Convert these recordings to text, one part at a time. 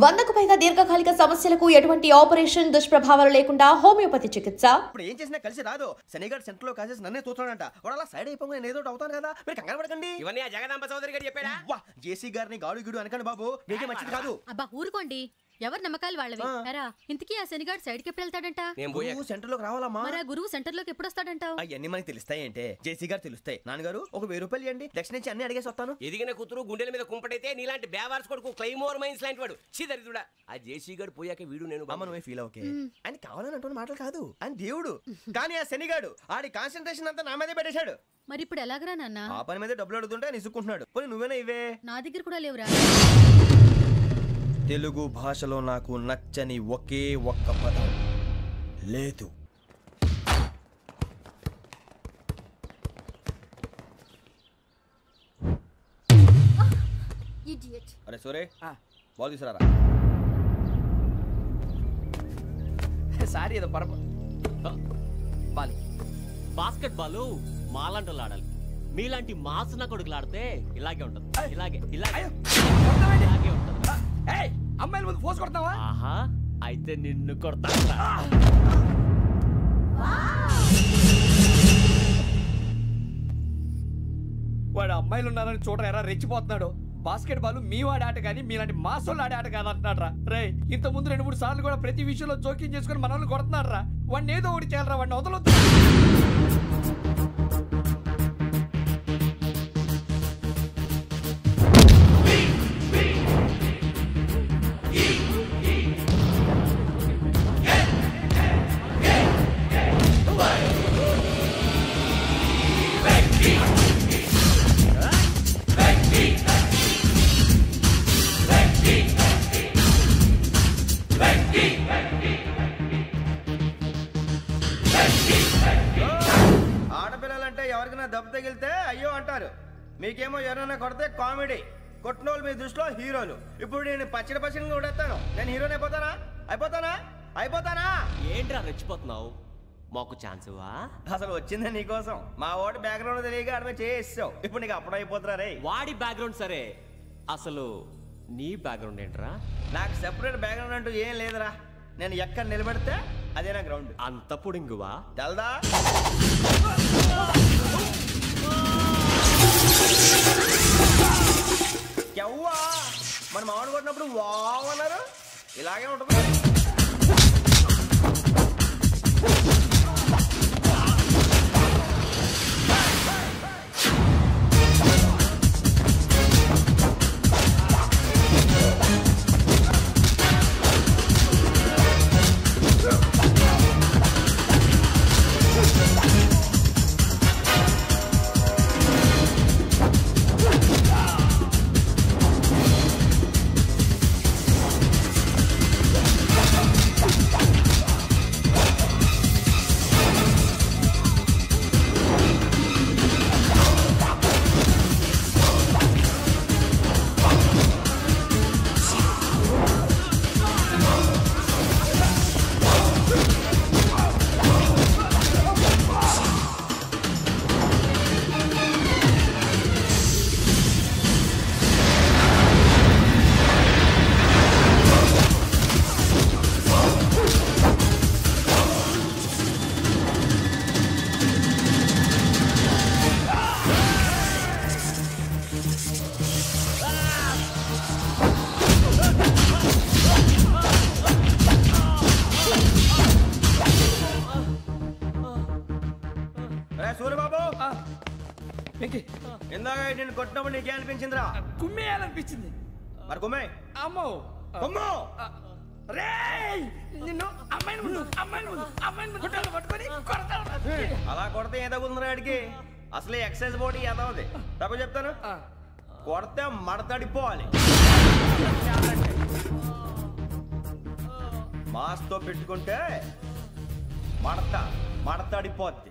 100కు పైగా దీర్ఘకాలిక సమస్యలకు ఎటువంటి ఆపరేషన్ దుష్ప్రభావాలు లేకుండా హోమియోపతి చికిత్స. ఇప్పుడు ఏం చేసినా కలిసి రాదు. శనిగారు సెంటర్ లో కాసేసి నన్నే చూస్తాడంట. వాడు అలా సైడ్ అయిపోయి నేను ఏదో అవుతాను కదా, మీరు కంగారు పడకండి. ఇవన్నీ ఆ జగదాంబ చౌదరి గారు చెప్పాడా? వా జేసీ గారిని గాడు గిడు అనకండి బాబు, మీకే మంచిది కాదు. అబ్బా ఊరుకోండి, ఎవరి నమ్మకాలు వాళ్ళవి. ఎరా ఇంతకీ ఆ శనిగాడు సైడ్ కి ఎప్పుడు వెళ్తాడంట? గురువు సెంటర్ లోకి రావాలమ్మా. మరి ఆ గురువు సెంటర్ లోకి ఎప్పుడు వస్తాడంటావు? అవన్నీ మనకి తెలుస్తాయి అంటే జేసీ గారు తెలుస్తాయి. నాన్నగారు ఒక 1000 రూపాయలు ఇవ్వండి, దక్షిణ నుంచి అన్ని అడిగేసి వస్తాను. ఎదిగిన కూతురు గుండెల మీద కుంపటైతే నీలాంటి బేవార్స్ కొడుకు క్లైమోర్ మైన్స్ లాంటి వాడు చీదరిదుడా. ఆ జేసీ గారు పోయాక వీడు నేను అమ్మ నువ్వే ఫీల్ ఓకే. ఆయన కావాలని అంటున్న మాటలు కాదు, ఆయన దేవుడు. కానీ ఆ శనిగాడు ఆడి కాన్సన్ట్రేషన్ అంతా నా మీదే పెట్టేశాడు. మరి ఇప్పుడు ఎలాగరా నాన్న? ఆ పని మీద డబ్బులు అడుగుతుంటే నిసుకుంటున్నాడు. పోనీ నువ్వేనా ఇవే? నా దగ్గర కూడా లేవురా. తెలుగు భాషలో నాకు నచ్చని ఒకే ఒక్క పదం లేదు. అరే సోరే బాల్ తీసుకురారా. సారీ ఏదో బాలి బాస్కెట్ బాల్ మాలాంటి ఆడాలి. మీలాంటి మాసన కొడుకులు ఆడితే ఇలాగే ఉంటది. ఇలాగే ఇలాగే ఉంటది. అమ్మాయిల ముందు ఫోర్స్ కొడతావా? ఆహా, అయితే నిన్ను కొడతా. వాడు అమ్మాయిలు ఉన్నారని చూడరా ఎరా రెచ్చిపోతున్నాడు. బాస్కెట్ బాల్ మీ వాడి ఆట కానీ మీలాంటి మాసోళ్ళు ఆడే ఆట కాదు అంటున్నాడు రా. రే ఇంత ముందు 2-3 సార్లు కూడా ప్రతి విషయంలో జోక్యం చేసుకుని మన వాళ్ళు కొడుతున్నాడు రా. వాడిని ఏదో ఒకటి చేయాలరా, వాడిని వదలొద్దు. ఆడపిల్లలంటే ఎవరికైనా దెబ్బ తగిలితే అయ్యో అంటారు, మీకేమో ఎవరైనా కొడితే కామెడీ. కొట్టినోళ్ళు మీ దృష్టిలో హీరోలు. ఇప్పుడు నేను పచ్చడి కొడేస్తాను, నేను హీరోని అయిపోతానా? ఏంట్రా రెచ్చిపోతున్నావు? మాకు ఛాన్స్ ఇవ్వా? అసలు వచ్చిందే నీకోసం. మా వాడి బ్యాక్గ్రౌండ్ తెలియక ఆడమే చేసావు. ఇప్పుడు నీకు అప్పుడు అయిపోతున్నా రే. వాడి బ్యాక్గ్రౌండ్ సరే, అసలు నీ బ్యాక్గ్రౌండ్ ఏంట్రా? నాకు సెపరేట్ బ్యాక్గ్రౌండ్ అంటూ ఏం లేదురా. నేను ఎక్కడ నిలబెడితే అదే నా గ్రౌండ్. అంత పుడింగువా? తెల్దా? ఎవ్వా మన మామిడి కొట్టినప్పుడు వావ్ అన్నారు, ఇలాగే ఉంటుంది. సూర్యబాబు, ఇందాక నేను కొట్టినప్పుడు నీకే అనిపించిందిరా? కుమ్మేయాలనిపించింది. మరి కుమ్మే. అమ్మో కుమ్మో. నిన్ను అమ్మాయిని పట్టుకొని అలా కొడితే ఏ తగ్గుతుందిరా ఆడికి? అసలే ఎక్సైజ్ బాడీ ఏదవుది. తప్ప చెప్తాను, కొడితే మడతడిపోవాలి. మాస్తో పెట్టుకుంటే మడతడిపోద్ది.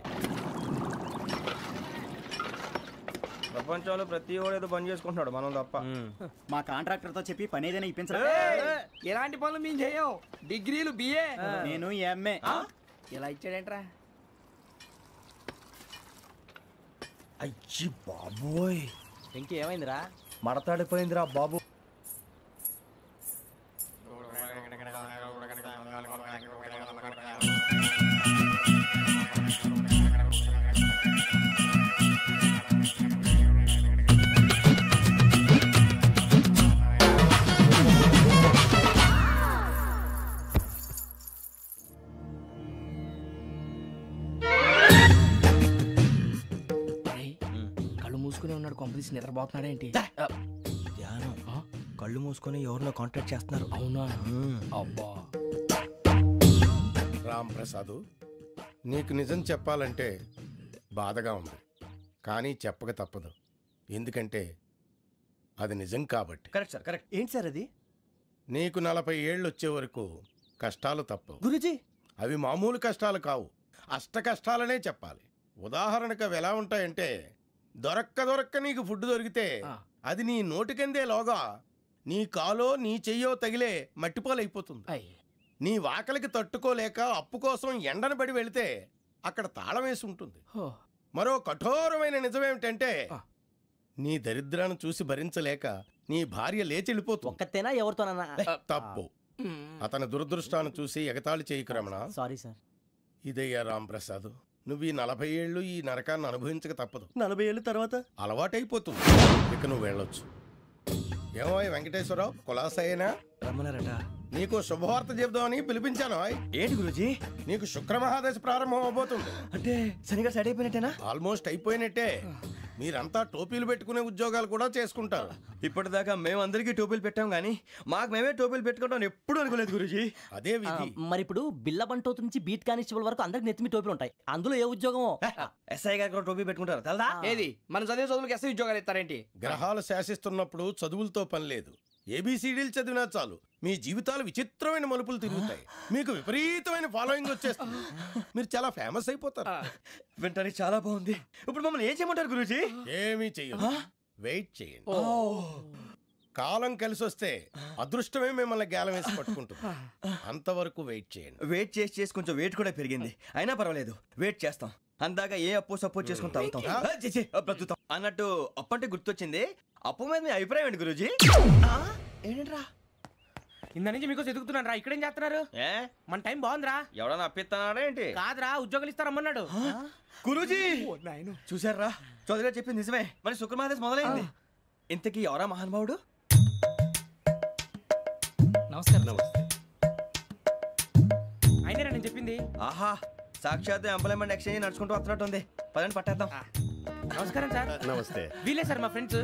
ప్రపంచంలో ప్రతి వాడు ఏదో పని చేసుకుంటున్నాడు, మనం తప్ప. మా కాంట్రాక్టర్ తో చెప్పి పని ఏదైనా ఇప్పించరా? ఎలాంటి పనులు మేము చేయం. డిగ్రీలు బిఏ, నేను ఎంఏ. ఇలా ఇచ్చాడేంట్రా? అయ్యి బాబోయ్, ఇంకేమైందిరా? మడతాడిపోయిందిరా బాబు. కళ్ళు మూసుకునే ఉన్నాడు, కొంపదీసి నిద్రపోతున్నాడేంటి? ధ్యానం. కళ్ళు మూసుకొని ఎవరినో కాంటాక్ట్ చేస్తున్నారు. అవునా? అబ్బా. రామ్ ప్రసాద్, నీకు నిజం చెప్పాలంటే బాధగా ఉంది, కానీ చెప్పక తప్పదు. ఎందుకంటే అది నిజం కాబట్టి. Correct sir, correct. ఏంటి సార్ అది? నీకు 40 ఏళ్ళు వచ్చే వరకు కష్టాలు తప్పవు గురూజీ. అవి మామూలు కష్టాలు కావు, అష్ట కష్టాలనే చెప్పాలి. ఉదాహరణకు అవి ఎలా ఉంటాయంటే, దొరక్క నీకు ఫుడ్ దొరికితే అది నీ నోటికందే లోగా నీ కాలో నీ చెయ్యో తగిలే మట్టిపాలైపోతుంది. నీ వాకలికి తట్టుకోలేక అప్పు కోసం ఎండను పడి వెళితే అక్కడ తాళం వేసి ఉంటుంది. మరో కఠోరమైన నిజమేమిటంటే, నీ దరిద్రాన్ని చూసి భరించలేక నీ భార్య లేచి వెళ్ళిపోతుంది. ఒక్కతేనా ఎవరితోనన్నా? తప్పు. అతని దురదృష్టాన్ని చూసి ఎగతాళి చేయకు రమణ. Sorry sir. ఇదయ్యా రాంప్రసాద్, నువ్వు ఈ 40 ఏళ్ళు ఈ నరకాన్ని అనుభవించక తప్పదు. 40 ఏళ్ళ తర్వాత అలవాటైపోతుంది. ఇక నువ్వు వెళ్ళొచ్చు. ఏమో వెంకటేశ్వరరావు, కులాసైనా రమ్మన్నారట. నీకు శుభవార్త చెబుదామని పిలిపించాను. ఏంటి గురూజీ? నీకు శుక్రమహాదశ ప్రారంభం అవబోతుంది. అంటే శనిగా సెట్ అయిపోయినట్టేనా? ఆల్మోస్ట్ అయిపోయినట్టే. మీరంతా టోపీలు పెట్టుకునే ఉద్యోగాలు కూడా చేసుకుంటారు. ఇప్పటిదాకా మేమందరికీ టోపీలు పెట్టాం కానీ మాకు మేమే టోపీలు పెట్టుకుంటాం ఎప్పుడు అనుకోలేదు గురూజీ. అదే విధి. మరి ఇప్పుడు బిల్ల బంటోతు నుంచి బీట్ కానిస్టేబుల్ వరకు అందరికి నెత్తిమి టోపీలు ఉంటాయి. అందులో ఏ ఉద్యోగమో? ఎస్ఐ గారు కూడా టోపీ పెట్టుకుంటారు తెలదా? ఏది మన చదివే చదువులకు ఎస్ఐ ఉద్యోగాలు ఇస్తారేంటి? గ్రహాలు శాసిస్తున్నప్పుడు చదువులతో పని లేదు. ఏబిసిడీలు చదివినా చాలు మీ జీవితాలు విచిత్రమైన మలుపులు తిరుగుతాయి. మీకు విపరీతమైన ఫాలోయింగ్ వచ్చేస్తుంది. మీరు చాలా ఫేమస్ అయిపోతారు. వింటానికి చాలా బాగుంది. ఇప్పుడు మమ్మల్ని ఏం చేయమంటారు గురూజీ? ఏమీ చెయ్యదు, వెయిట్ చేయండి. కాలం కలిసి వస్తే అదృష్టమే మిమ్మల్ని గేలం వేసి పట్టుకుంటుంది. అంతవరకు వెయిట్ చేయండి. వెయిట్ చేసి కొంచెం వెయిట్ కూడా పెరిగింది. అయినా పర్వాలేదు, వెయిట్ చేస్తాం. అందాక ఏ అప్పు సపోర్ట్ చేసుకుని తాగుతాం, బ్రతుకుతాం అన్నట్టు. అప్పు అంటే గుర్తొచ్చింది. అప్పు మీద మీ అభిప్రాయం ఏంటి గురూజీ? ఏంటరా ఇంత నుంచి మీకు ఎదుగుతున్నాను రా. ఇక్కడేం చేస్తున్నారు? మన టైం బాగుందిరా. ఎవడన్నా అప్పిస్తున్నాడా ఏంటి? కాదురా, ఉద్యోగాలు ఇస్తారమ్మన్నాడు గురూజీ. చూసారా, చౌదరిగా చెప్పింది నిజమే. మరి శుక్రమహాదశ మొదలైంది. ఇంతకీ ఎవరా మహానుభావుడు? నమస్కారం. అయినా నేను చెప్పింది. ఆహా, సాక్షాత్ ఎంప్లాయ్మెంట్ ఎక్స్చేంజ్ నడుచుకుంటూ వస్తున్నట్టు ఉంది. పదండి పట్టేద్దాం. నమస్కారం సార్. నమస్తే. వీలే సార్ మా ఫ్రెండ్స్.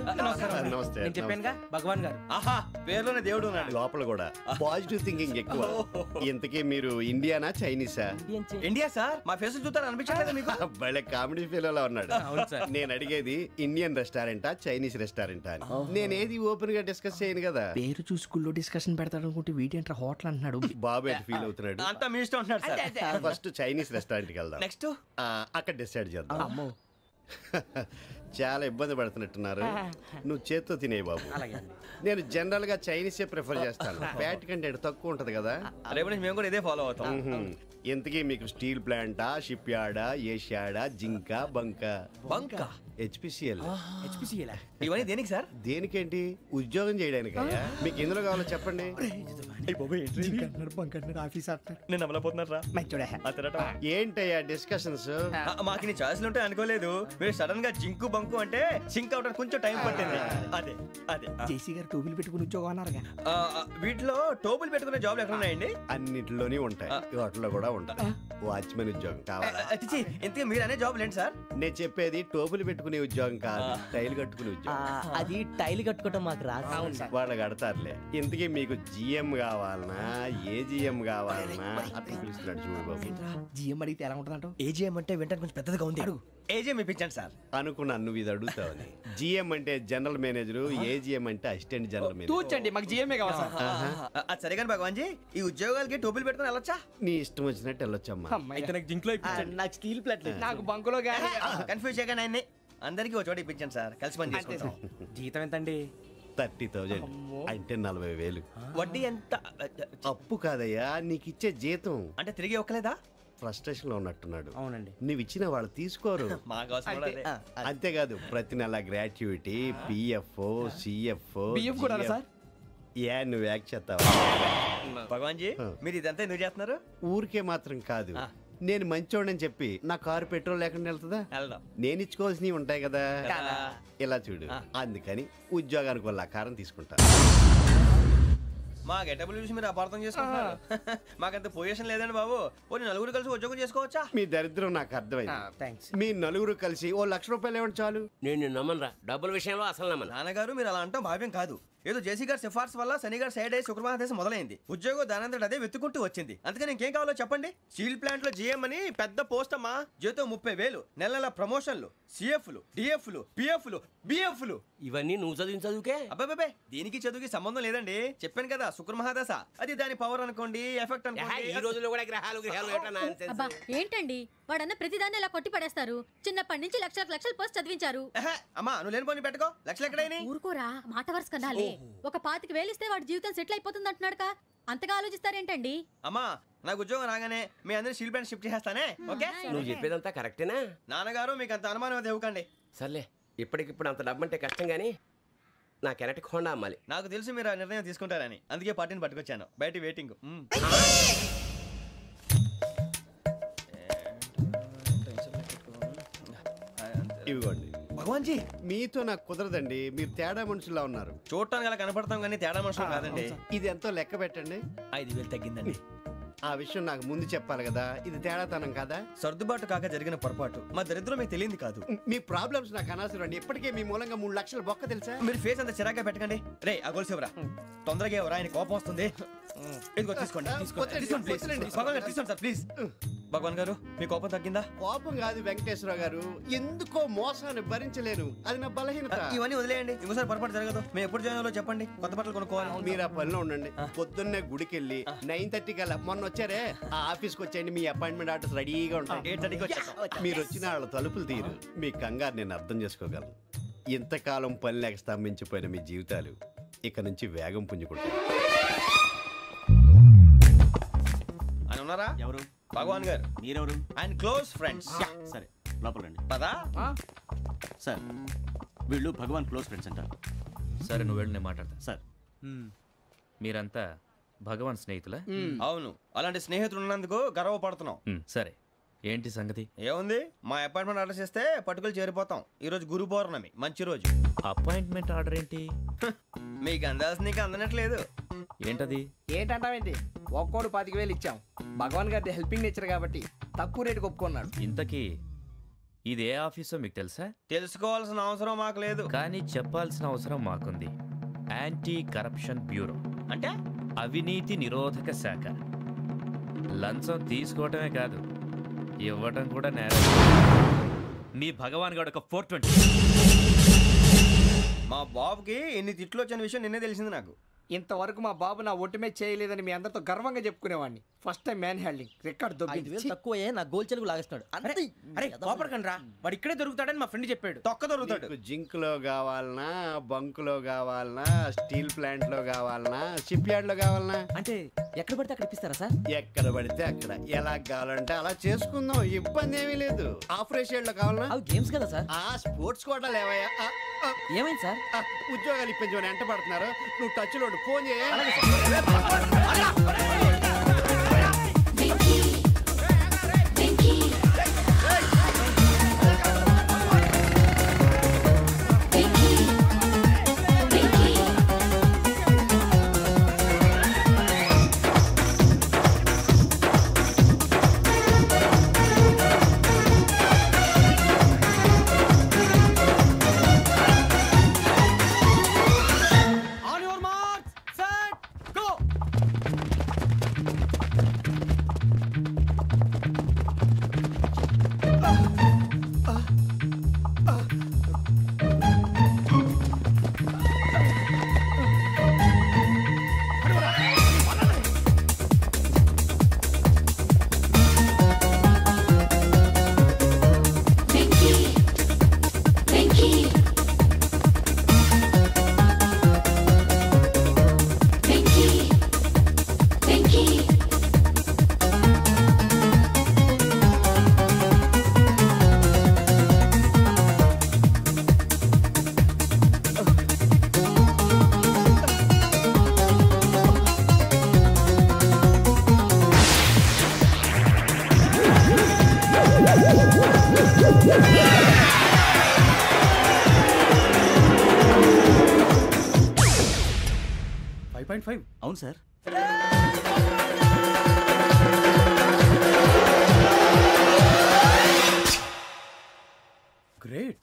నమస్తే. నేను చెప్పానుగా, భగవాన్ గారు. ఆహా, పేరులోనే దేవుడు ఉన్నాడు. లోపల కూడా పాజిటివ్ థింకింగ్ ఎక్కువ. ఇంతకీ మీరు ఇండియానా చైనీసా? India sir. మా ఫేస్ చూస్తారు అనిపించలేదు మీకు? భలే కామెడీ ఫీల్ ఉన్నాడు. నేను అడిగేది ఇండియన్ రెస్టారెంటా చైనీస్ రెస్టారెంటా అని. నేనేది ఓపెన్ గా డిస్కస్ చేయను కదా. పేరు చూసుకుల్లో డిస్కషన్ పెడతాడు అనుకుంటే వీటేంట్రా హోటల్ అంటున్నాడు. బాబు ఎట్ ఫీల్ అవుతున్నాడు. అంతా మీ ఇష్టం ఉంటున్నాడు సార్. ఫస్ట్ చైనీస్ రెస్టారెంట్ కి వెళ్దాం. నెక్స్ట్ అక్కడ డిసైడ్ చేద్దాం. చాలా ఇబ్బంది పడుతున్నట్టున్నారు. నువ్వు చేత్తో తినే బాబు. నేను జనరల్ గా చైనీసే ప్రిఫర్ చేస్తాను. ఫ్యాట్ కంటెంట్ తక్కువ ఉంటది కదా. రేపు నుంచి మేము కూడా ఇదే ఫాలో అవుతాం. ఇంతకీ మీకు స్టీల్ ప్లాంటా, షిప్ యార్డా, ఏషియాడా, జింక, బంకా? హెచ్పిసిఎల్. ఇవన్నీ దేనికి సార్? దేనికేంటి? ఉద్యోగం చేయడానికి. మీకు ఎందులో కావాలో చెప్పండి. నేను అమలపోతున్నారా? ఏంటయ్యా డిస్కషన్స్? మాకు నీ ఛాయిస్లు ఉంటాయి అనుకోలేదు. మీరు సడన్ గా జింకు బంకు అంటే సింక్ అవడానికి కొంచెం టైం పట్టింది. అదే అదే జేసీ గారు టోపీలు పెట్టుకుని ఉద్యోగం అన్నారుగా. వీటిలో టోపులు పెట్టుకునే జాబ్లు ఎక్కడ ఉన్నాయండి? అన్నిటిలోనే ఉంటాయి, వాటిలో కూడా ఉంటాయి. వాచ్మెన్ ఉద్యోగం కావాలా? ఇంతకీ మీరు అనే జాబ్ ఏంటి సార్? నేను చెప్పేది టోపులు పెట్టుకునే ఉద్యోగం కాదు, టైల్ కట్టుకునే ఉద్యోగం. అది టైల్ కట్టుకోవటం మాకు రాదు. వాళ్ళు కడతారులే. ఇంతకీ మీకు జిఎం కావాలనా, ఏ జిఎం కావాలనా? అట్లా పిలుస్తున్నాడు చూడు బాబు. జిఎం అడిగితే ఎలా ఉంటుందంట? ఏజీఎం అంటే వింటానికి కొంచెం పెద్దదిగా ఉంది. ఏజీఎం ఇప్పించండి సార్. అనుకున్నాను నువ్వు ఇది అడుగుతావని. జిఎం అంటే జనరల్ మేనేజర్, ఏజిఎం అంటే అసిస్టెంట్ జనరల్ మేనేజర్. తూచండి, మాకు జిఎంఏ కావాలి సార్. అది సరే కానీ భగవాన్ జీ, ఈ ఉద్యోగాలకి టోపులు పెట్టుకుని వెళ్ళొచ్చా? నీ ఇష్టం వచ్చినట్టు వెళ్ళొచ్చమ్మా. నాకు స్టీల్ ప్లేట్ నాకు బంకులో గానీ కన్ఫ్యూజ్ చేయగానే ఆయన్ని అందరికీ ఒక చోట ఇప్పించండి సార్. కలిసి పని చేసుకుంటాం. జీతం ఎంతండి? 30,000 అంటే 40,000. వడ్డీ ఎంత? అప్పు కాదయ్యా, నీకు ఇచ్చే జీతం. అంటే తిరిగి ఒక్కలేదా? ఫ్రస్ట్రేషన్ లో ఉన్నట్టున్నాడు. అవునండి. నువ్వు ఇచ్చిన వాళ్ళు తీసుకోరు. మాకు అవసరం కూడా అదే. అంతేకాదు ప్రతి నెల గ్రాట్యుటీ, పిఎఫ్, సిఎఫ్. బియ్యం కూడా సార్? ఏ నువ్వు యాక్ట్ చేస్తావా? భగవాన్ జీ మీరు ఇదంతా ఎందుకు చేస్తున్నారు? ఊరికే మాత్రం కాదు, నేను మంచోడని చెప్పి నా కారు పెట్రోల్ లేకుండా వెళ్తుందా? నేను ఇచ్చుకోవాల్సినవి ఉంటాయి కదా. ఇలా చూడు, అందుకని ఉద్యోగానికి వాళ్ళ ఆకారం తీసుకుంటా. మా గెటబుల్ చూసి మీరు అపార్థం చేసుకుంటున్నారు. మాకంత పొజిషన్ లేదండి బాబు. ఓ నలుగురు కలిసి ఉద్యోగం చేసుకోవచ్చా? మీ దరిద్రం నాకు అర్థమైంది. మీ నలుగురు కలిసి ఓ ₹1,00,000 ఇవ్వండి చాలు. నేను నమ్మనరా, డబ్బుల విషయంలో అసలు నమ్మను. నాన్నగారు మీరు అలా అంటాం భావ్యం కాదు. ఏదో జేసీ గారి సిఫార్సు వల్ల శని గారు సైడ్ అయ్యి శుక్రవారం మొదలైంది. ఉద్యోగం దానంతటి అదే వెతుకుంటూ వచ్చింది. అందుకని ఇంకేం కావాలో చెప్పండి. స్టీల్ ప్లాంట్ లో జీఎం అని పెద్ద పోస్ట్ అమ్మా. జీతం 30,000, నెల నెల ప్రమోషన్లు, సిఎఫ్లు, డిఎఫ్లు, పిఎఫ్లు, బిఎఫ్లు. ఇవన్నీ నువ్వు చదివిన చదువుకే? అబ్బాబే దీనికి చదువుకి సంబంధం లేదండి. చెప్పాను కదా శుక్రమహాదశ, అది దాని పవర్ అనుకోండి, ఎఫెక్ట్ అనుకోండి. ఈ రోజుల్లో కూడా గ్రహాలు అబ్బా ఏంటండి వాడన్న ప్రతిదాన్ని ఇలా కొట్టి పడేస్తారు. చిన్నప్పటి నుంచి లక్షల పోస్ట్ చదివించారు. అమ్మా నువ్వు లేని పోనీ పెట్టుకో. లక్షలు ఎక్కడైనా ఊరుకోరా, మాట వరుస కదాలే. ఒక 25,000 ఇస్తే వాడి జీవితం సెటిల్ అయిపోతుంది అంటున్నాడుగా, అంతగా ఆలోచిస్తారేంటండి? అమ్మా నాకు ఉద్యోగం రాగానే మీ అందరూ స్టీల్ ప్లాంట్ షిఫ్ట్ చేస్తానే. ఓకే నువ్వు చెప్పేదంతా కరెక్టేనా? నాన్నగారు మీకు అంత అనుమానం అయితే ఇవ్వకండి. సర్లే, ఇప్పటికిప్పుడు అంత డబ్బు అంటే కష్టం గానీ నా కెనటిక్ హోండా అమ్మాలి. నాకు తెలుసు మీరు ఆ నిర్ణయం తీసుకుంటారని, అందుకే పార్టీని పట్టుకొచ్చాను. బయట వెయిటింగ్. ఇవ్వండి. భగవాన్ జీ మీతో నాకు కుదరదండి, మీరు తేడా మనుషులా ఉన్నారు. చూడటానికి అలా కనపడతాం కానీ తేడా మనుషులు కాదండి. ఇది ఎంతో లెక్క పెట్టండి. 5,000 తగ్గిందండి. ఆ విషయం నాకు ముందు చెప్పాలి కదా, ఇది తేడాతనం కాదా? సర్దుబాటు కాక జరిగిన పొరపాటు. మా దరిద్రం మీకు తెలియదు కాదు. మీ ప్రాబ్లమ్స్ నాకు అనవసరం అండి. ఇప్పటికే మీ మూలంగా 3 లక్షలు బొక్క తెలుసా? మీరు ఫేస్ అంత చిరాగ్గా పెట్టకండి. రే ఆ గొలుసేవరా, తొందరగా ఎవరా, ఆయన కోపం వస్తుంది. ఇదిగో తీసుకోండి. తీసుకోండి సార్ ప్లీజ్. భగవాన్ గారు మీ కోపం తగ్గిందా? కోపం కాదు వెంకటేశ్వరరావు గారు, ఎందుకో మోసాన్ని భరించలేను, అది నా బలహీనత. ఇవన్నీ వదిలేయండి, ఇంకోసారి పొరపాటు జరగదు. మేము ఎప్పుడు జాయిన్ చెప్పండి, కొత్త బట్టలు కొనుక్కోవాలి. మీరు ఆ పనిలో ఉండండి. పొద్దున్నే గుడికి వెళ్ళి 9:30 కల్లా, మొన్న వచ్చారే ఆ ఆఫీస్కి వచ్చేయండి. మీ అపాయింట్మెంట్ ఆర్డర్స్ రెడీగా ఉంటాయి. 8:30కి వచ్చేస్తాం. మీరు వచ్చిన వాళ్ళ తలుపులు తీరు. మీ కంగారు నేను అర్థం చేసుకోగలను. ఇంతకాలం పని లేక స్తంభించిపోయిన మీ జీవితాలు ఇక నుంచి వేగం పుంజుకుంటాయి. అని ఉన్నారా? ఎవరు? భగవాన్ గారు. మీరెవరు? ఆయన క్లోజ్ ఫ్రెండ్స్. సరే లోపల రండి. పదా సార్ వీళ్ళు భగవాన్ క్లోజ్ ఫ్రెండ్స్ అంటారు. సరే నువ్వు వెళ్ళి నేను మాట్లాడతా. సార్ మీరంతా భగవాన్ స్నేహితులా? అవును, అలాంటి స్నేహితులు ఉన్నందుకు గర్వపడుతున్నాం. సరే ఏంటి సంగతి? ఏముంది, మా అపాయింట్మెంట్ ఆర్డర్ చేస్తే పట్టుకులు చేరిపోతాం. ఈ రోజు గురు పౌర్ణమి, మంచి రోజు. అపాయింట్మెంట్ ఆర్డర్ ఏంటి? మీకు అందాల్సి నీకు అందనట్లేదు. ఏంటది? ఏంటంటావేంటి? ఒక్కోడు 25,000 ఇచ్చాం. భగవాన్ గారి హెల్పింగ్ నేచర్ కాబట్టి తక్కువ రేటుకి ఒప్పుకున్నాడు. ఇంతకీ ఇది ఏ ఆఫీసో మీకు తెలుసా? తెలుసుకోవాల్సిన అవసరం మాకు లేదు, కానీ చెప్పాల్సిన అవసరం మాకుంది. యాంటీ కరప్షన్ బ్యూరో అంటే అవినీతి నిరోధక శాఖ. లంచం తీసుకోవటమే కాదు, ఇవ్వటం కూడా నేరం. మీ భగవాన్ గారు ఒక 420. మా బాబుకి ఎన్ని తిట్లు వచ్చిన విషయం నిన్నే తెలిసింది నాకు. ఇంతవరకు మా బాబు నా ఒట్టుమే చేయలేదని మీ అందరితో గర్వంగా చెప్పుకునేవాడిని. First time man handling record దొబ్బింది. తక్కువ నా గోల్ చెలుగు లాగేస్తున్నాడు. అరే కోపడకండి రా, వాడు ఇక్కడే దొరుకుతాడని మా ఫ్రెండ్ చెప్పాడు. తొక్క దొరుకుతాడు. జింక్ లో కావాలనా, బంక్ లో కావాలనా, స్టీల్ ప్లాంట్ లో కావాలనా, షిప్ యార్డ్ లో కావాలనా? అంటే ఎక్కడ పడితే అక్కడ ఇప్పిస్తారా సార్? ఎక్కడ పడితే అక్కడ, ఎలా కావాలంటే అలా చేసుకుందాం, ఇబ్బంది ఏమీ లేదు. ఆపరేషన్ లో కావాలనా? అవి గేమ్స్ కదా సార్. ఆ స్పోర్ట్స్ కోటా లేవయ్యా. ఏమైంది సార్? ఉద్యోగాలు ఇప్పించమని ఎంట పడుతున్నారు. నువ్వు టచ్ లో ఫోన్ చేయ. 1.5. అవును సార్. గ్రేట్.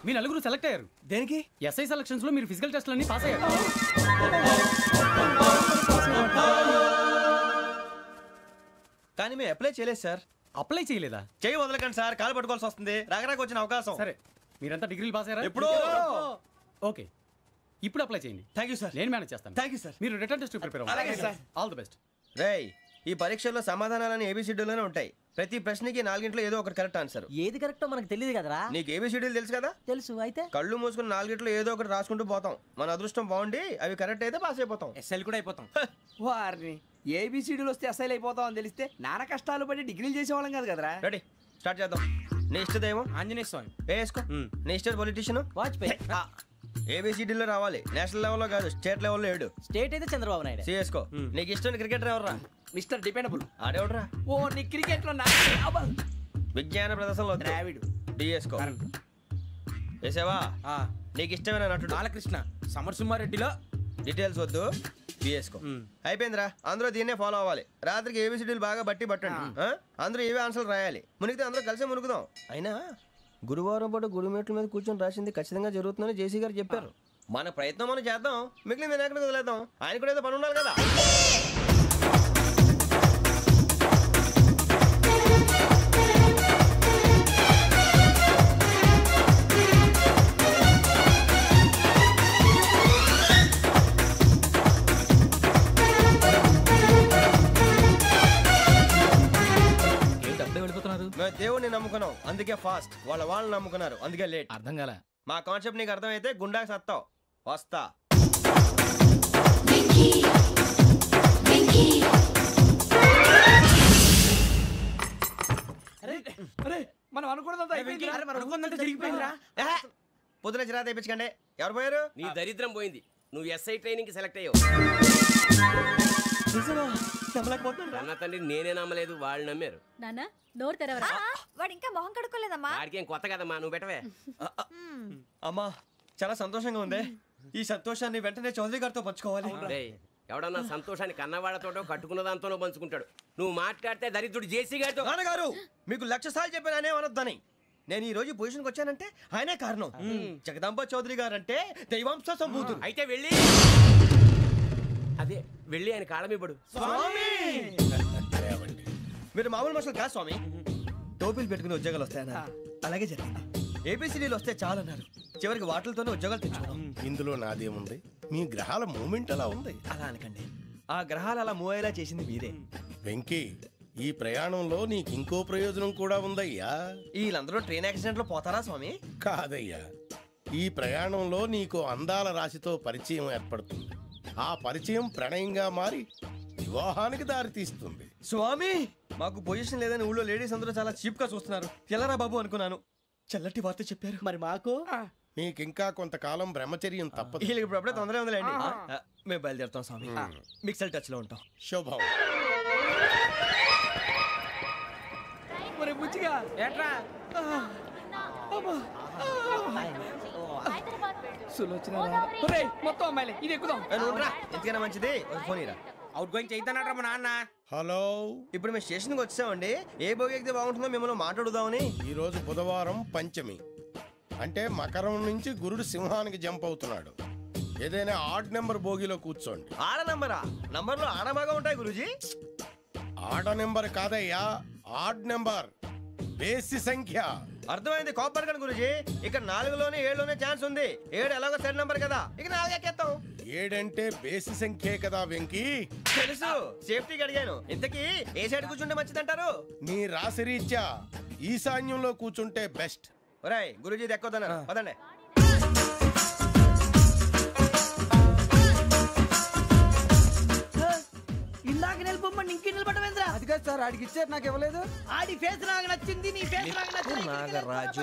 మీ నలుగురు సెలెక్ట్ అయ్యారు. దేనికి? ఎస్ఐ సెలక్షన్స్ లో మీరు ఫిజికల్ టెస్ట్లన్నీ పాస్ అయ్యారు. కానీ మేము అప్లై చేయలేదు సార్. అప్లై చేయలేదా? చేయి వదలకండి సార్, కాలు పట్టుకోవాల్సి వస్తుంది. రాగరాకు వచ్చిన అవకాశం. సరే, మీరంతా డిగ్రీలు పాస్ అయ్యారా? ఎప్పుడో. ఓకే, ఇప్పుడు అప్లై చేయండి. Thank you sir. నేను మేనేజ్ చేస్తాను. Thank you sir. మీరు రిటర్న్ టెస్ట్ ప్రిపేర్ అవ్వండి. అలాగే సార్. All the best. రేయ్, ఈ పరీక్షల్లో సమాధానాలని ఏబిసిడీలోనే ఉంటాయి. ప్రతి ప్రశ్నకి 4 ఏదో ఒకటి కరెక్ట్ ఆన్సర్. ఏది కరెక్టో మనకు తెలియదు కదరా. నీకు ఏబిసిడీలు తెలుసు కదా? తెలుసు. అయితే కళ్ళు మూసుకుని 4 ఏదో ఒకటి రాసుకుంటూ పోతాం. మన అదృష్టం బాగుండి అవి కరెక్ట్ అయితే పాస్ అయిపోతాం. ఎస్ఎల్ కూడా అయిపోతాం. వారిని ఏబిసిడీలు వస్తే ఎస్ఐలు అయిపోతాం అని తెలిస్తే నాన్న కష్టాలు పడి డిగ్రీలు చేసేవాళ్ళం కాదు కదరా. రెడీ, స్టార్ట్ చేద్దాం. నీ ఇష్టదేమో ఆంజనేయ స్వామి. వేసుకో. నీ ఇష్ట పొలిటీషియన్ వాజ్పేయి. ఏబిసిడీలో రావాలి. నేషనల్ లెవెల్లో కాదు, స్టేట్ లెవెల్లో 7. స్టేట్ అయితే చంద్రబాబు నాయుడు. సిఎస్కో. నీకు ఇష్టం క్రికెటర్ ఎవర్రా? Mister dependable. ఆడేవడరా? ఓ నీ క్రికెట్ లో విజ్ఞాన ప్రదర్శనలో ద్రావిడు. డిఎస్కో. వేసావా? నీకు ఇష్టమైన నటుడు? బాలకృష్ణ. సమర్సింహారెడ్డిలో డీటెయిల్స్ వద్దు, బిఎస్కో. అయిపోయిందిరా. అందరూ దీన్నే ఫాలో అవ్వాలి. రాత్రికి ఏబిసిడీలు బాగా బట్టి పట్టండి. అందరూ ఏవే ఆన్సర్లు రాయాలి. మునిగితే అందరూ కలిసే మునుగుదాం. అయినా గురువారం పాటు గురుమేట్ల మీద కూర్చొని రాసింది ఖచ్చితంగా జరుగుతుందని జేసీ గారు చెప్పారు. మన ప్రయత్నం మనం చేద్దాం, మిగిలింది నేను ఎక్కడికి వదిలేద్దాం. ఆయన కూడా ఏదో పని ఉండాలి కదా. మేము దేవుడిని నమ్ముకున్నాం, అందుకే ఫాస్ట్. వాళ్ళు నమ్ముకున్నారు, అందుకే లేట్. అర్థం కాలే. మా కాన్సెప్ట్ నీకు అర్థమైతే గుండా సత్తావు. వస్తా. మనం అనుకున్నదంతా జరిగిపోయిందిరా. పొద్దున చిరా తెప్పించకండి. ఎవరు పోయారు? నీ దరిద్రం పోయింది. నువ్వు ఎస్ఐ ట్రైనింగ్ సెలెక్ట్ అయ్యావు. అన్న తండ్రి నేనే నమ్మలేదు, వాళ్ళు నమ్మారు. నాన్న నోరు తెరవరా. వాడు ఇంకా మొహం కడుక్కోలేదమ్మా. వాడికి ఏం కొత్త కదమ్మా, నువ్వు పెట్టవే. అమ్మా చాలా సంతోషంగా ఉంది. ఈ సంతోషాన్ని వెంటనే చౌదరి గారితో పంచుకోవాలి. ఎవడన్నా సంతోషాన్ని కన్నవాళ్లతోటో కట్టుకున్న దాంతోనో పంచుకుంటాడు. నువ్వు మాట్లాడితే దరిద్రుడు జేసీ గారితో. నాన్నగారు మీకు 1,00,000 సార్లు చెప్పాను అనొద్దని. నేను ఈ రోజు పొజిషన్కి వచ్చానంటే ఆయనే కారణం. జగదాంబ చౌదరి గారు అంటే దైవాంశ సంభూతుడు. అయితే వెళ్ళి అదే వెళ్ళి ఆయన కాళ్ళమివ్వడు. మీరు మామూలు మనుషులు కాదు స్వామి. టోపీలు పెట్టుకుని ఉద్యోగాలు వస్తాయన్నారు, అలాగే జరిగింది. ఏబిసిడీలు వస్తే చాలన్నారు, చివరికి వాటిలతోనే ఉద్యోగాలు తెచ్చుకున్నాం. ఇందులో నాదేముంది? మీ గ్రహాల మూమెంట్ అలా ఉంది. అలా అనకండి, ఆ గ్రహాలు అలా మూవ్ అయ్యేలా చేసింది మీరే. వెంకీ, ఈ ప్రయాణంలో నీకు ఇంకో ప్రయోజనం కూడా ఉందయ్యా. వీళ్ళందరూ ట్రైన్ యాక్సిడెంట్ లో పోతారా స్వామి? కాదయ్యా, ఈ ప్రయాణంలో నీకు అందాల రాశితో పరిచయం ఏర్పడుతుంది. ఆ పరిచయం ప్రణయంగా మారి వివాహానికి దారితీస్తుంది. స్వామి, మాకు పొజిషన్ లేదని ఊళ్ళో లేడీస్ అందరూ చాలా చీప్ గా చూస్తున్నారు. ఎలారా బాబు అనుకున్నాను. చల్లటి వార్త చెప్పారు. మరి మాకు నీకింకా కొంతకాలం బ్రహ్మచర్యం తప్పదు. వీళ్ళకి ఇప్పుడు అప్పుడే తొందరగా ఉందిలేండి. మేము బయలుదేరుతాం స్వామి. మిక్సెల్ టచ్ లో ఉంటాం. శుభం. బుచ్చిగా ఏట్రా మొత్తం అమ్మాయిలే, ఇది ఎక్కుదాం. ఎందుకైనా మంచిది ఫోన్ ఇరా. అవుట్ గోయింగ్ చేద్దానట్రా మా నాన్న. హలో, ఇప్పుడు మేము స్టేషన్కి వచ్చామండి. ఏ బోగి ఎక్కితే బాగుంటుందో మిమ్మల్ని మాట్లాడుదామని. ఈరోజు బుధవారం పంచమి, అంటే మకరం నుంచి గురుడు సింహానికి జంప్ అవుతున్నాడు. ఏదైనా ఆడ్ నెంబర్ బోగిలో కూర్చోండి. ఆడ నంబరా? నంబర్లో ఆడ బాగా ఉంటాయి గురూజీ. ఆడ నెంబర్ కాదయ్యా, ఆడ్ నెంబర్, బేసి సంఖ్య. అర్థమైంది. కాపర్ కన్ గురూజీ. ఇక్కడ 4లోనే 7లోనే ఛాన్స్ ఉంది. 7 ఎలాగో సెడ్ నంబర్ కదా, ఇక 4 ఎక్కేస్తాం. 7 అంటే బేసి సంఖ్యే కదా వెంకీ. తెలుసు, సేఫ్టీకి అడిగాను. ఇంతకీ ఏ సైడ్ కూర్చుంటే మంచిదంటారు? నీ రాశి రీత్యా ఈశాన్యంలో కూర్చుంటే బెస్ట్. ఒరేయ్ గురూజీ దెక్కొద్దన్నారు, పదండి. ఇందాక నిలబొమ్మని ఇంకే నిలబడమేంద్రా? అది కాదు సార్, ఆడికి ఇచ్చారు, నాకు ఇవ్వలేదు. ఆడి ఫేస్ నాకు నచ్చింది, నీ ఫేస్ నాకు నచ్చింది. Nagaraju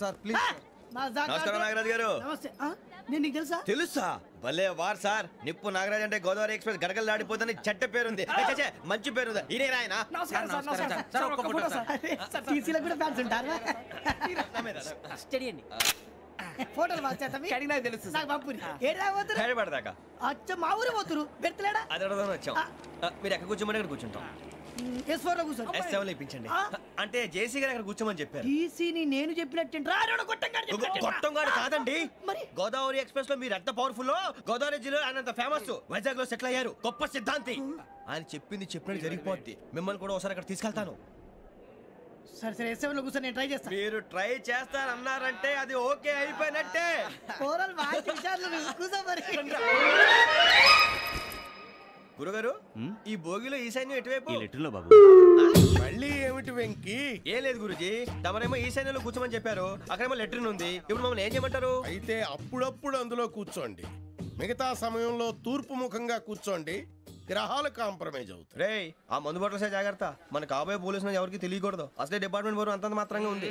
sir please. నమస్కారం నాగరాజు గారు. నమస్తే. నేను నీకు తెలుసా? తెలుసా? భలే వార్ సార్. నిప్పు నాగరాజ్ అంటే గోదావరి ఎక్స్ప్రెస్ గడగలు దాడిపోతుంది చెట్ట పేరుంది. మంచి పేరుంది. ఇదే ఆయన. టీసీలో కూడా ఫ్యాన్స్ ఉంటారా? ఫోటోలు బాగా తెలుసు నాకు పంపుని. ఏడా పోతురు? హైదరాబాద్ అచ్చ మా ఊరు పోతురు. పెడతలేడా? అది అడగదామని వచ్చాం. మీరు ఎక్కడ కూర్చోమని అక్కడ కూర్చుంటాం. S4 లో కూర్చోండి. S7 లో ఇప్పించండి. అంటే జేసీ గారు అక్కడ కూర్చోమని చెప్పారు. టీసీని నేను చెప్పినట్టు గొట్టంగాడు కాదండి. గోదావరి ఎక్స్ప్రెస్ లో మీరు ఎంత పవర్ఫుల్, గోదావరి జిల్లా ఆయన ఫేమస్, వైజాగ్ లో సెటిల్ అయ్యారు, గొప్ప సిద్ధాంతి. ఆయన చెప్పింది చెప్పినట్టు జరిగిపోద్ది. మిమ్మల్ని కూడా ఒకసారి అక్కడ తీసుకెళ్తాను. సరే సరే S7 లో కూర్చొని నేను ట్రై చేస్తాను. మీరు ట్రై చేస్తారన్నారంటే అది ఓకే అయిపోయినట్టే. గురుగారు ఈ భోగిలో ఈశాన్యం ఎటువైపు? లెటర్లో బాబు. మళ్ళీ ఏమిటి వెంకీ? ఏం లేదు గురుజీ, తమరేమో ఈశాన్యంలో కూర్చోమని చెప్పారు, అక్కడేమో లెటర్ ఉంది. ఇప్పుడు మమ్మల్ని ఏం చేయమంటారు? అయితే అప్పుడప్పుడు అందులో కూర్చోండి, మిగతా సమయంలో తూర్పు ముఖంగా కూర్చోండి. గ్రహాలు కాంప్రమైజ్ అవుతాయి. రే ఆ మందు బాటలసే జాగ్రత్త. మన కాబోయే పోలీసులు ఎవరికి తెలియకూడదు. అసలే డిపార్ట్మెంట్ బోరు అంతంత మాత్రంగా ఉంది.